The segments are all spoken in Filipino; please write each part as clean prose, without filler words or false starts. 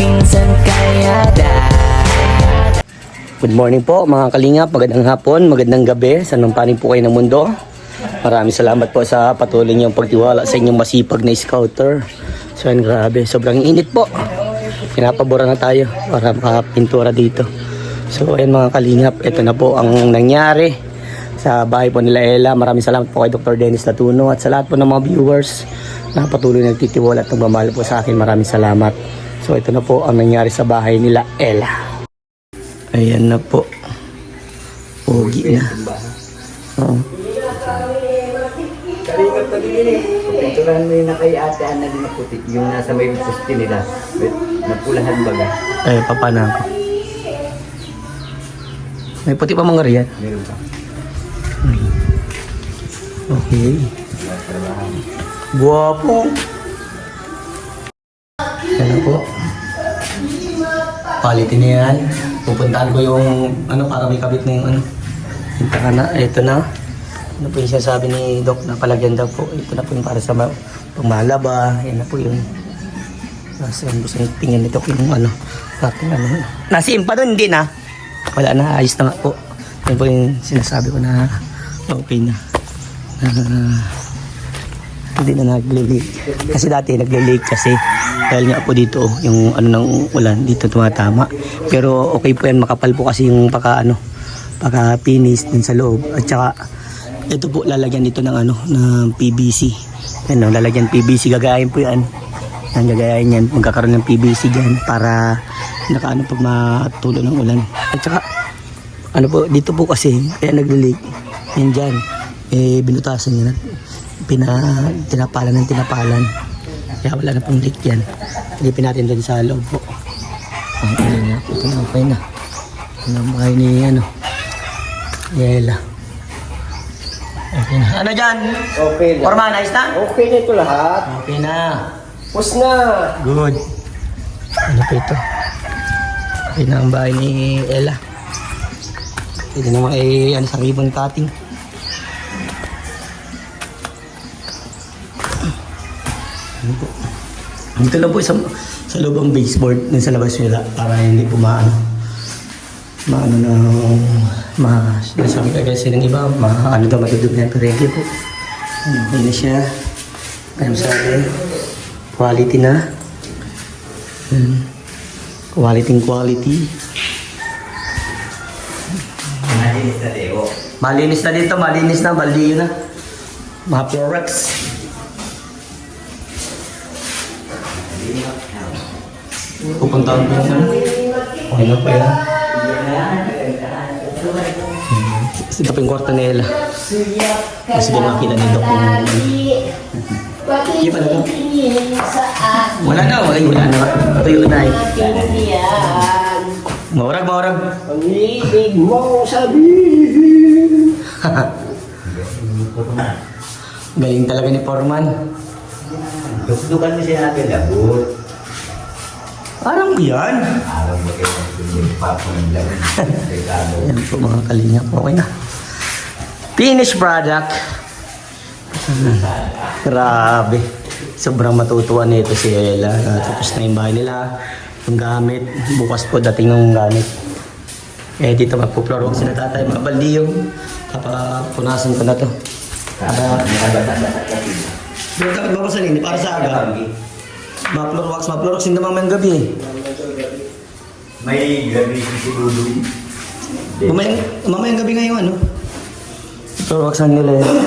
pinsan kaya Good morning po mga kalingap, magandang hapon, magandang gabi, saan man panig po kayo ng mundo. Maraming salamat po sa patuloy niyong pagtiwala sa inyong masipag na scouter. So yan, grabe, sobrang init po. Pinapabura na tayo para makapintura dito. So ayan mga kalingap, ito na po ang nangyari sa bahay po nila Ella. Maraming salamat po kay Dr. Dennis Latuno at sa lahat po ng mga viewers na patuloy nagtitiwala at nagmamahal po sa akin. Maraming salamat. So ito na po ang nangyari sa bahay nila Ella. Ayan na po. Pogi na. Oo. Kalingap na din eh. Pinturahan mo yung nakay ate Ana din na puti. Yung nasa may susti nila. Napulahan baga. Ay, papana ako. May puti pa mga riyan. Meron pa. Okay. Guwapo. Yan na po. Quality na yan. Pupuntahan ko yung para may kabit na yung Punta na. Ito na. Ano po yung sinasabi ni Doc na palagyan daw po. Ito na po yung para sa pangmalaba. Yan na po yung nasa yung gusto yung tingnan nito yung ating nasim pa doon, hindi na. Wala na, ayos na nga po. Yan po yung sinasabi ko na okay na. Hindi na nag-leak. Kasi dati nag-leak kasi dahil nga po dito yung ng ulan dito tumatama. Pero okay po yan, makapal po kasi yung paka-finish din sa loob. At saka ito po lalagyan dito ng ng PVC. Yan lalagyan PVC, gagayahin po yan. Yan gagayahin yan, magkakaroon ng PVC diyan para pag matulo ng ulan. At saka po dito po kasi kaya nag-leak. Yan diyan. Binutasan niya na tinapalan ng tinapalan. Kaya wala na pong leak yan. Ilipin natin doon sa loob po. Okay na. Ito na, okay na. Ano ang bahay ni Ella. Okay na. Ano dyan? Okay na. Forman, ayos na? Okay na ito lahat. Okay na. Pus na. Good. Ano po ito? Okay na ang bahay ni Ella. Pwede naman sa ribbon cutting. Dito lang po sa loob ang baseboard din sa labas nila para hindi po sabi kasi ng iba daw matutog na pero hindi po okay na siya. Ano sabi, quality na, quality malinis na dito, malinis na baldiyo na mga Florex. Pupuntahan ko yan. Okay na po yan. Ito pa yung kwarta ni Ella. Kasi di makita ni Doc yung hindi pa na. Wala na. Wala na. Ito yung unay. Maurag. Ang ibig mo sabihin. Galing talaga ni Foreman. Dukdukan mo siya natin labot. Parang yan. Araw mo kayo yung papang lang. Yan po mga kalingap. Okay na. Finished product. Grabe. Sobrang matutuwa nito si Ella. Tapos na yung bahay nila. Yung gamit. Bukas po dating ng gamit. Dito magpo-floor walk sila tatay. Mga baldiyo. Punasan ko na to. Dapat babasanin. Para sa aga. Ma-floor wax hindi naman may gabi. May gabi siguro. Mamayang gabi ngayon floor wax nila yan.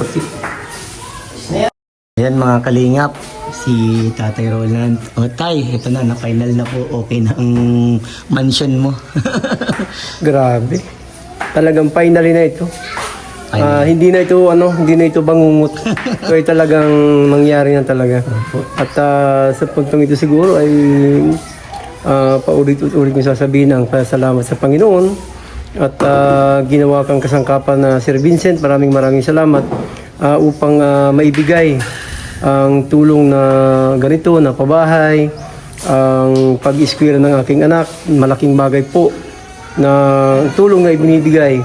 Puti. Ayan mga kalingap, si Tatay Roland. Tay, ito na final na po. Okay na ang mansion mo. Grabe. Talagang finally na ito. Hindi na ito bangungot. Kaya talagang mangyari na talaga. At sa puntong ito siguro ay paulit-ulit kong sasabihin ang pasalamat sa Panginoon at ginawa kang kasangkapan na Sir Vincent. Maraming salamat upang maibigay ang tulong na ganito, na pabahay, ang pag-eskwela ng aking anak. Malaking bagay po na tulong na ibinibigay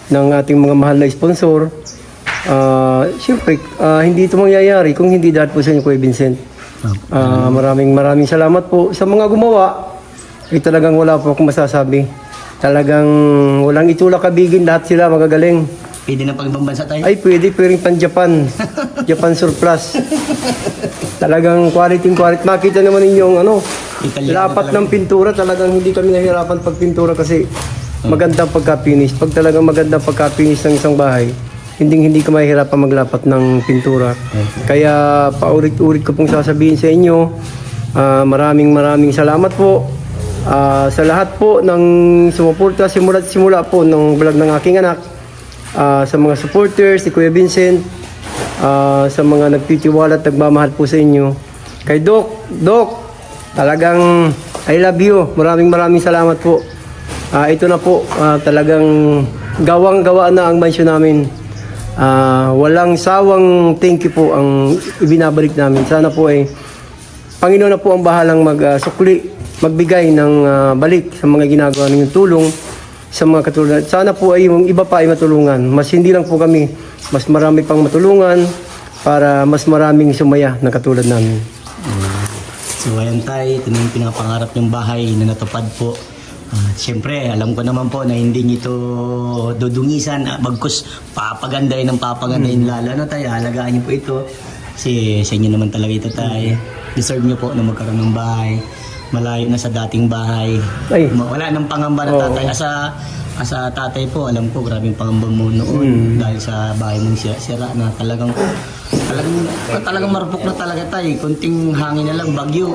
ng ating mga mahal na sponsor. Siyempre, hindi ito mangyayari kung hindi dahil po sa inyo, Kuya Vincent. Maraming salamat po sa mga gumawa. Talagang wala po akong masasabi. Talagang walang itulak kabigin, lahat sila magagaling. Pwede na pang ibang bansa tayo. Ay, pwede pan Japan. Japan surplus. Talagang quality. Makita naman ninyo yung Italiano lapat talaga. ng pintura. Talagang hindi kami nahihirapan pagpintura kasi magandang pagka-finish. Pag talagang magandang pagka-finish ng isang bahay, hindi ka mahihirapan maglapat ng pintura. Kaya paulit-ulit ko pong sasabihin sa inyo, maraming salamat po sa lahat po ng sumuporta simula po ng vlog ng aking anak. Sa mga supporters, si Kuya Vincent, sa mga nagtitiwala at nagmamahal po sa inyo. Kay Doc, talagang I love you. Maraming salamat po. Ito na po, talagang gawang-gawa na ang mansion namin. Walang sawang thank you po ang ibinabalik namin. Sana po ay Panginoon na po ang bahalang magbigay ng balik sa mga ginagawa ninyong tulong sa mga katulad. Sana po ay yung iba pa ay matulungan. Mas hindi lang po kami, mas marami pang matulungan para mas maraming sumaya na katulad namin. So ayan tayo, ito na yung pinapangarap yung bahay na natupad po. Siyempre, alam ko naman po na hindi nyo ito dudungisan. Bagkus, papagandahin lalo na tayo. Halagaan nyo po ito. Kasi sa inyo naman talaga ito tayo. Deserve nyo po na magkaroon ng bahay. Malayo na sa dating bahay. Ay. Wala nang pangamba na tatay. Asa tatay po, alam ko, grabing pangamba mo noon. Dahil sa bahay mong sira na talagang marupok na talaga tayo. Kunting hangin na lang, bagyo.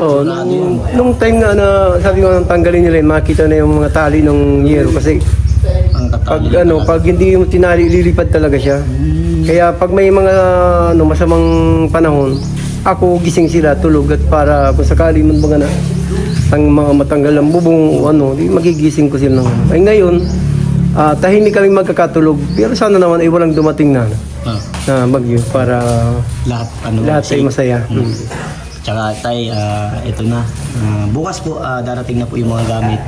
Nung time na sabi ko nang tanggalin nila, makita na yung mga tali ng yero kasi pag hindi mo tinali, lilipad talaga siya. Kaya pag may mga masamang panahon, ako gising sila, tulog at para kung sakali man baga na ang mga matanggal ang bubong di magigising ko sila ng ay ngayon tahimik kami magkakatulog pero sana naman ay walang dumating na bagyo para lahat ay masaya. Tsaka tay, ito na. Bukas po darating na po yung mga gamit.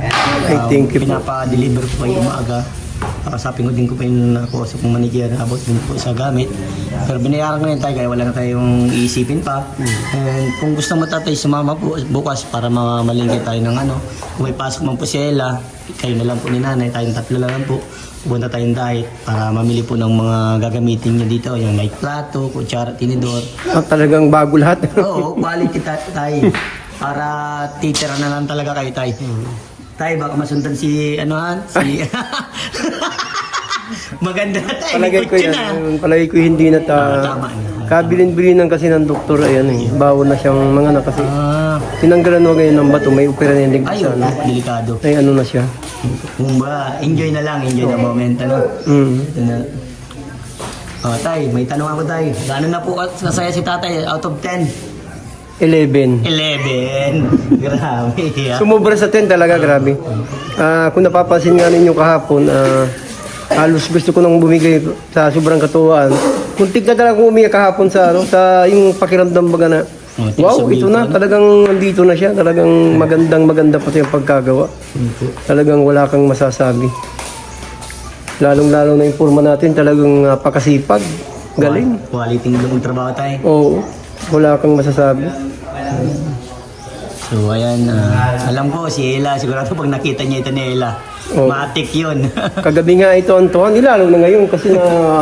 Thank you po. Pinapa-deliver po kayo umaga. Pakasapin ko din ko pa yung nakausap ng manager about din po sa gamit. Pero binayaran ko na yun tayo kaya wala na tayong iisipin pa. And kung gusto mo tatay, sumama po bukas para malingkit tayo ng Kung may pasok man po si Ella, kayo na lang po ni nanay, tayong tatlo lang po. Pupunta tayong diet para mamili po ng mga gagamitin nyo dito. Yung light plato, kutsara, tinidor. Talagang bago lahat. Oo, quality tayo. Para titira na lang talaga kayo tayo. Tay, baka masundan si maganda tayo. Palagi ko hindi na tama na. Kabilin-bilinan kasi ng doktor bawal na siyang mga kasi tinanggalan mo ngayon ng bato, may opera na yung Ay, delikado. Ay na siya. Enjoy na lang, enjoy the moment Ito na. Tay, may tanong ako tay. Gaano na po nasaya si tatay out of 10? 11. 11. Grabe. Sumobra sa 10 talaga, grabe. Kung napapansin nga ninyo kahapon, halos gusto ko nang bumigay sa sobrang katuwaan. Muntik na talaga umiyak kahapon sa yung pakiramdam baga na, wow, ito na, talagang nandito na siya, talagang maganda pati yung pagkagawa. Talagang wala kang masasabi. Lalong-lalo na yung forma natin, talagang napakasipag, galing. Quality ng trabaho tayo. Oo, wala kang masasabi. So ayan, alam ko si Ella, sigurado pag nakita niya ito ni Ella, matik yun. Kagabi nga ito ang tuwan, lalo na ngayon kasi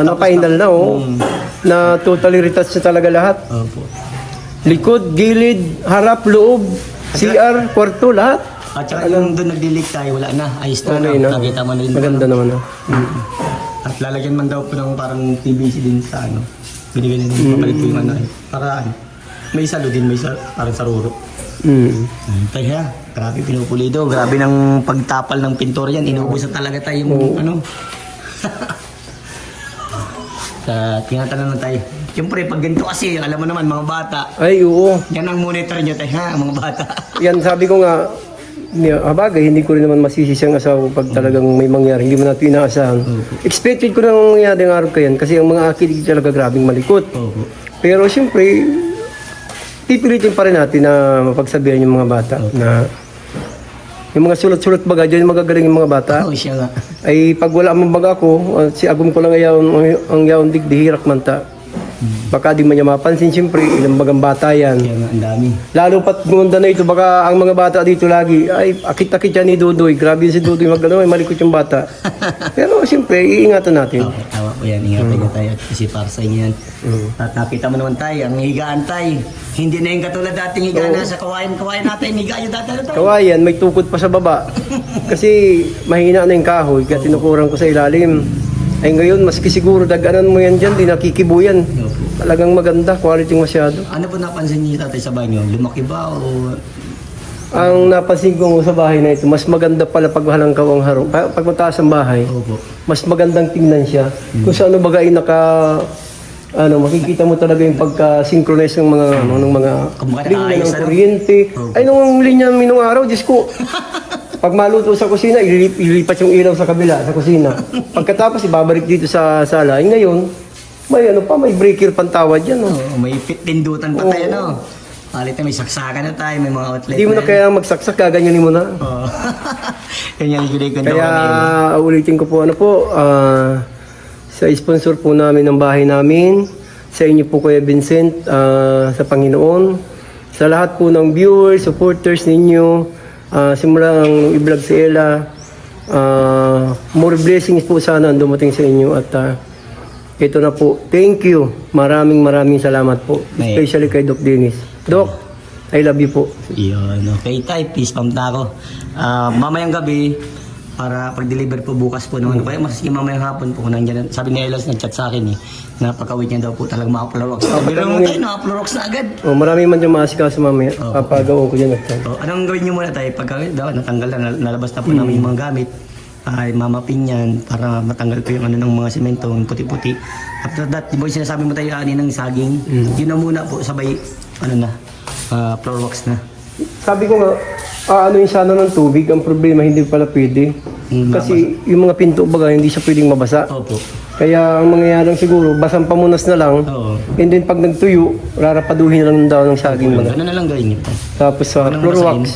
na-final na na totally retouched na talaga lahat. Opo. Likod, gilid, harap, loob, CR, kwarto, lahat. At saka yung doon nagdilig tayo, wala na, ayos na Okay na. nakita mo na rin. Maganda naman na. At lalagyan man daw po ng parang TBC din sa binigyan din papalit ko yung para may salo din, parang saruro. Kaya, grabe pinupulido. Grabe ng pagtapal ng pintor yan. Inuubusan talaga tayo yung tinatanong na tayo. Siyempre, pag ganito kasi, alam mo naman, mga bata. Ay, oo. Yan ang monitor nyo tayo, mga bata. Yan, sabi ko nga, bagay, hindi ko rin naman masisisi ang asawa pag talagang may mangyari. Hindi mo natin inaasahan. Expected ko na mangyari ng araw ko yan kasi ang mga akid talaga grabing malikot. Pero siyempre, pipilitin pa rin natin na mapagsabihan yung mga bata na yung mga sulat-sulat baga, dyan magagaling yung mga bata. Siya nga. Ay pag wala mong baga ako, si Agum ko lang ang yaon digdi, hirak man ta. Baka di man niya mapansin, siyempre, ilang bagang bata yan. Kaya nga, ang dami. Lalo pat munda na ito, baka ang mga bata dito lagi, ay, akit-akit yan ni Dudoy. Grabe yun si Dudoy, may malikot yung bata. Pero siyempre, iingatan natin. Okay, tama po yan. Ingatan niyo tayo. Kasi para sa inyo yan. At nakita mo naman tayo, ang higaan tayo. Hindi na yung katulad dating higaan na sa kawain natin. Higaan yung dati na tayo. Kawayan, may tukod pa sa baba. Kasi mahina na yung kahoy, kaya tinukuran ko sa ilalim. Ay ngayon, maski siguro daganan mo yan dyan, di nakikibuyan. Opo. Talagang maganda, quality masyado. Ano po napansin niyo tatay sa banyo? Lumaki ba o... Ang napansin ko sa bahay na ito, mas maganda pala pag halangkaw ang harong. Pag mataas ang bahay, Opo. mas magandang tingnan siya. Kung sa ano bagay makikita mo talaga yung pagka-synchronize ng mga ng mga Kumbaga, linya ayos, ng ano? kuryente. Opo. Ay nung linya minong araw, Diyos ko. Pag maluto sa kusina, ililipat yung ilaw sa kabila, sa kusina. Pagkatapos, ibabalik dito sa sala. Ay ngayon, may breaker pantawad yan. No? Oh, may pindutan pa tayo, no? Palit na may saksakan na tayo, may mga outlet Hindi mo na kailangan magsaksak, gaganyanin mo na. Oh. Yan yung binigay ko daw Kaya kanina. ulitin ko po sa sponsor po namin ng bahay namin, sa inyo po Kuya Vincent, sa Panginoon, sa lahat po ng viewers, supporters ninyo, simula ang i-vlog si Ella, more blessings po sana ang dumating sa inyo at ito na po, thank you, maraming salamat po, May- especially kay Doc Dennis. Doc, I love you po. Yun, okay tayo, peace pump na ako. Mamayang gabi, para pag-deliver po bukas po naman. Kaya maski mamayang hapon po, nandiyan, sabi ni Elas, nag-chat sa akin napakawit niya daw po talagang maka-Florox. Pero naman tayo, naka-Florox na agad. Marami man dyan maasikaso mamaya, papagawa ko dyan. Anong gawin niyo muna tayo? Pagka natanggal na, nalabas na po namin yung mga gamit, ay mamapin yan para matanggal po yung ng mga semento, yung puti-puti. After that, di ba yung sinasabi mo tayo ng saging? Yun na muna po, sabay, floor wax na. Sabi ko nga, ano yung sana ng tubig, ang problema hindi pala pwede. Kasi yung mga pinto baga hindi siya pwedeng mabasa. Opo. Kaya ang mangyayari siguro, basang pamunas na lang. Oo. And then pag nagtuyo, rarapaduhin na lang daw ng saging baga. Ganun na lang gawin niyo po. Tapos sa Anong floor basahin? wax,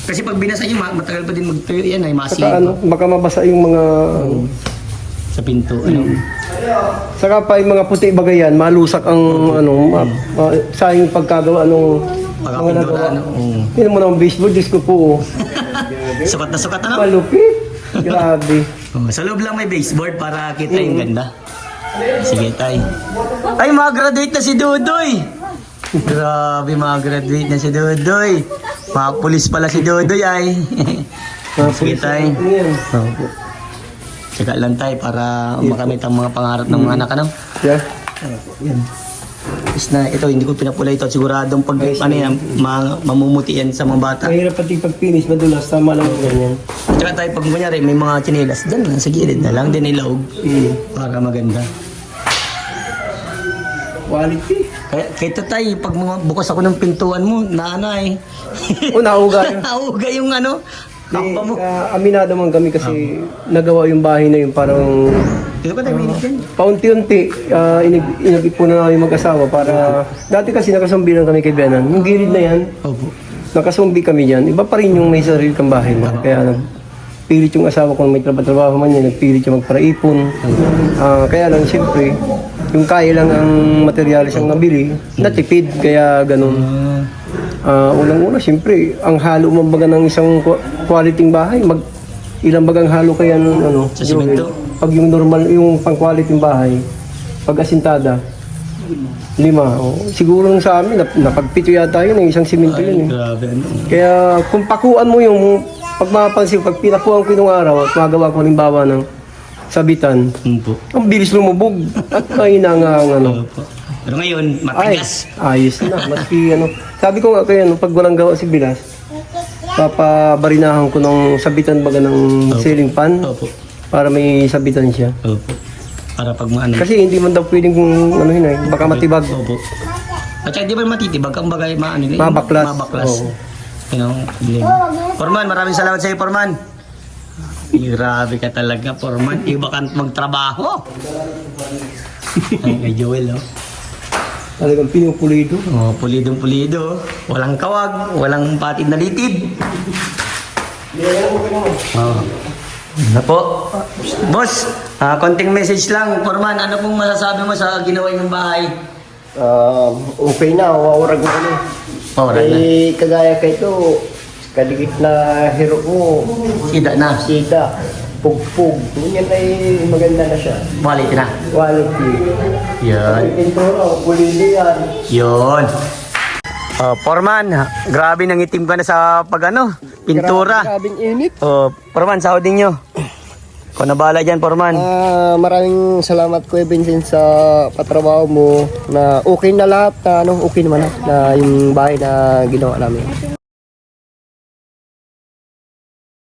Kasi pag binasa niyo, matagal pa din magtuyo yan, ay masin baka mabasa yung mga... sa pinto. Saka pa yung mga puti bagay yan, malusak ang sayang pagkagawa mga nagawa. Hindi mo naman baseball, Diyos ko po. Sukat na sukat na. Malupit. Grabe. Sa loob lang may baseboard para kita yung ganda. Sige tay. Ay, mag-graduate na si Dudoy. Grabe, mag-graduate na si Dudoy. Mga pulis pala si Dudoy ay. Sige tay. Tsaka lang tay para makamit ang mga pangarap ng mga anak, ano? Yeah. Yan. Is na ito, hindi ko pinapula ito. Siguradong pag mamumuti yan sa mga bata. Mahirap pati pag-finish, madulas, tama lang yung ganyan. At saka tayo pag kunyari may mga chinelas, dyan lang sa gilid na lang, din ilaog. Para maganda. Quality. Kaya tayo, pag mga bukas ako ng pintuan mo, naanay. O, nauga yun. Nauga yung kappa mo. Aminado man kami kasi nagawa yung bahay na yun parang Dito ka tayo, minit dyan. paunti-unti inag-ipunan na namin mag-asawa para dati kasi nakasumbi lang kami kay Benan. Yung gilid na yan, Opo. nakasumbi kami dyan. Iba pa rin yung may sarili kang bahay mo. Kaya nagpilit yung asawa ko may trabaho man yan, nagpilit yung magparaipon. Kaya lang siyempre, yung kaya lang ang materyales ang nabili, natipid, kaya ganun. Unang-una, siyempre, ang halo mambaga ng isang quality bahay, ilang bagang halo kaya ng Sa simento? Pag yung normal, yung pang-quality bahay, pag asintada, 5. Siguro sa amin, napagpito yata yun, isang simento yun. Grabe, Kaya kung pakuan mo yung, pag mapapansin, pag pinakuan ko yung araw at magawa ko halimbawa ng sabitan, Opo. ang bilis lumubog at mahina nga ang Opo. Pero ngayon, matigas. Ayos na. Maski sabi ko nga kaya pag walang gawa si Bilas, papabarinahan ko ng sabitan baga ng ceiling fan Opo. para may sabitan siya. Opo. Para pag maano. Kasi hindi man daw pwedeng baka matibag. Opo. At saka di ba matitibag ang bagay Mabaklas. Mabaklas. Oo. Forman, maraming salamat sa iyo, Forman. Grabe ka talaga, Forman. Iba ka magtrabaho. Ay, kay Joel, Talagang pinupulido. Pulidong pulido. Walang kawag, walang patid na litid. Na po. Boss, konting message lang. Forman, ano pong masasabi mo sa ginawa yung bahay? Okay na, wawarag na kami. Mawaran na. Eh, kagaya kay ito, kaligit na hero mo, Sida na. sita, pugpug. Yan ay maganda na siya. Quality na. Quality. Yun. Pintura, kulili yan. Yun. Foreman, grabe nangitim ka na sa pintura. Grabing init. Foreman, sahodin nyo. Kung nabala dyan, Foreman. Maraming salamat Kuya Vincent sa patrabaho mo na okay na lahat na okay naman na yung bahay na ginawa namin.